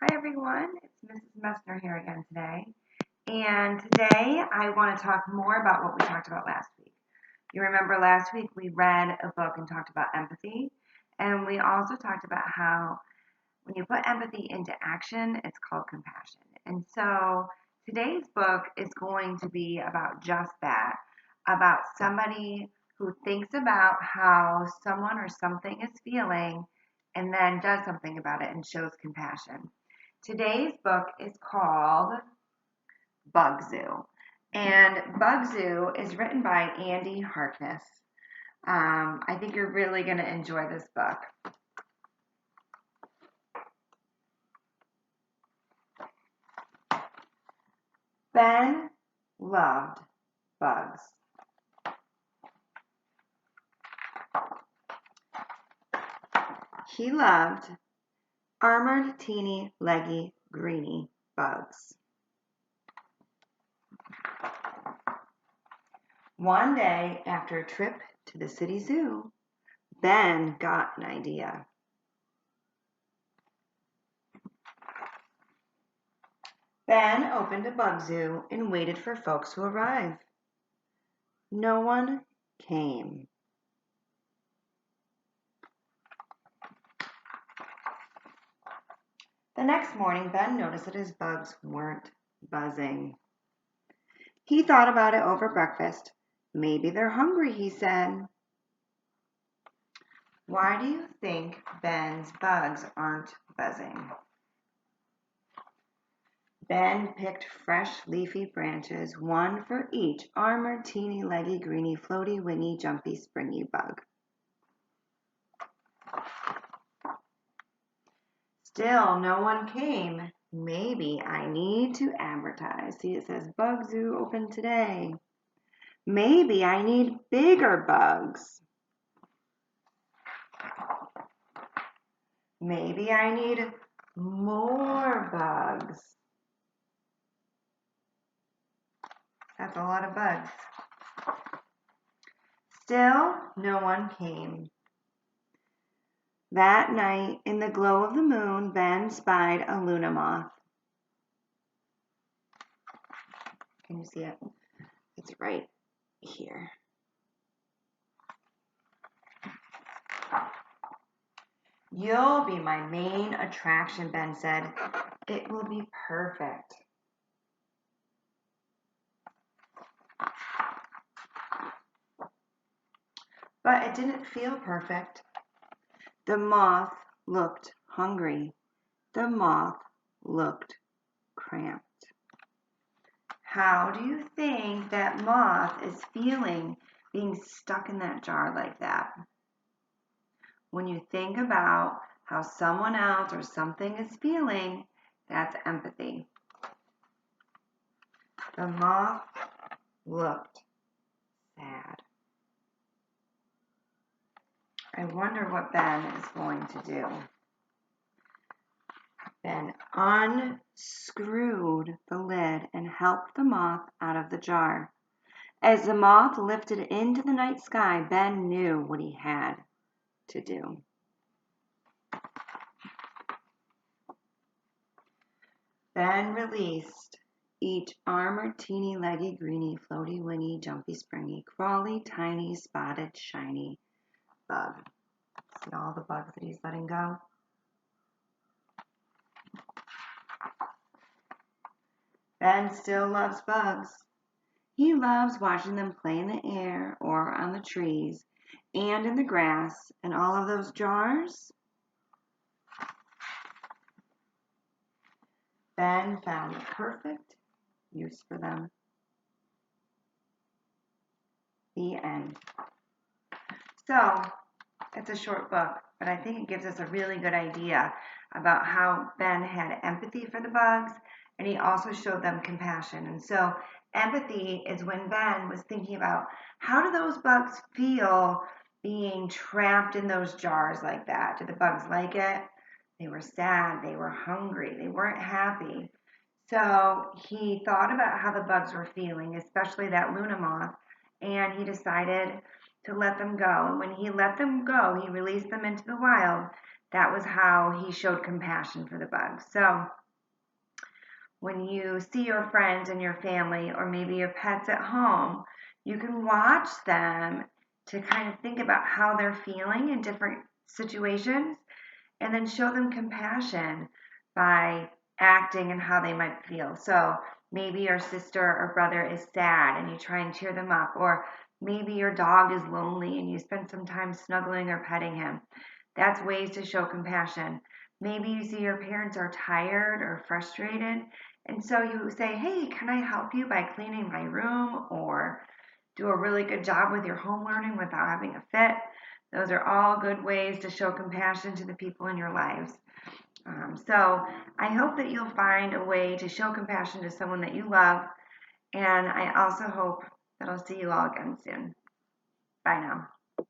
Hi everyone, it's Mrs. Messner here again today. And today I want to talk more about what we talked about last week. You remember last week we read a book and talked about empathy. And we also talked about how when you put empathy into action, it's called compassion. And so today's book is going to be about just that, about somebody who thinks about how someone or something is feeling and then does something about it and shows compassion. Today's book is called Bug Zoo. And Bug Zoo is written by Andy Harkness. I think you're really going to enjoy this book. Ben loved bugs. He loved armored, teeny, leggy, greeny bugs. One day, after a trip to the city zoo, Ben got an idea. Ben opened a bug zoo and waited for folks to arrive. No one came. The next morning, Ben noticed that his bugs weren't buzzing. He thought about it over breakfast. Maybe they're hungry, he said. Why do you think Ben's bugs aren't buzzing? Ben picked fresh leafy branches, one for each armored, teeny, leggy, greeny, floaty, wingy, jumpy, springy bug. Still, no one came. Maybe I need to advertise. See, it says Bug Zoo open today. Maybe I need bigger bugs. Maybe I need more bugs. That's a lot of bugs. Still, no one came. That night, in the glow of the moon, Ben spied a Luna moth. Can you see it? It's right here. You'll be my main attraction, Ben said. It will be perfect. But it didn't feel perfect. The moth looked hungry. The moth looked cramped. How do you think that moth is feeling being stuck in that jar like that? When you think about how someone else or something is feeling, that's empathy. The moth looked sad. I wonder what Ben is going to do. Ben unscrewed the lid and helped the moth out of the jar. As the moth lifted into the night sky, Ben knew what he had to do. Ben released each armored, teeny, leggy, greeny, floaty, wingy, jumpy, springy, crawly, tiny, spotted, shiny bug. See all the bugs that he's letting go? Ben still loves bugs. He loves watching them play in the air or on the trees and in the grass and all of those jars. Ben found the perfect use for them. The end. So, it's a short book, but I think it gives us a really good idea about how Ben had empathy for the bugs, and he also showed them compassion. And so, empathy is when Ben was thinking about how do those bugs feel being trapped in those jars like that? Did the bugs like it? They were sad, they were hungry, they weren't happy. So he thought about how the bugs were feeling, especially that Luna moth, and he decided to let them go. And when he let them go, he released them into the wild. that was how he showed compassion for the bugs. So when you see your friends and your family, or maybe your pets at home, you can watch them to kind of think about how they're feeling in different situations, and then show them compassion by acting and how they might feel. So maybe your sister or brother is sad and you try and cheer them up, or maybe your dog is lonely and you spend some time snuggling or petting him. That's ways to show compassion. Maybe you see your parents are tired or frustrated, and so you say, "Hey, can I help you by cleaning my room?" or do a really good job with your home learning without having a fit. Those are all good ways to show compassion to the people in your lives. So I hope that you'll find a way to show compassion to someone that you love. And I also hope that I'll see you all again soon. Bye now.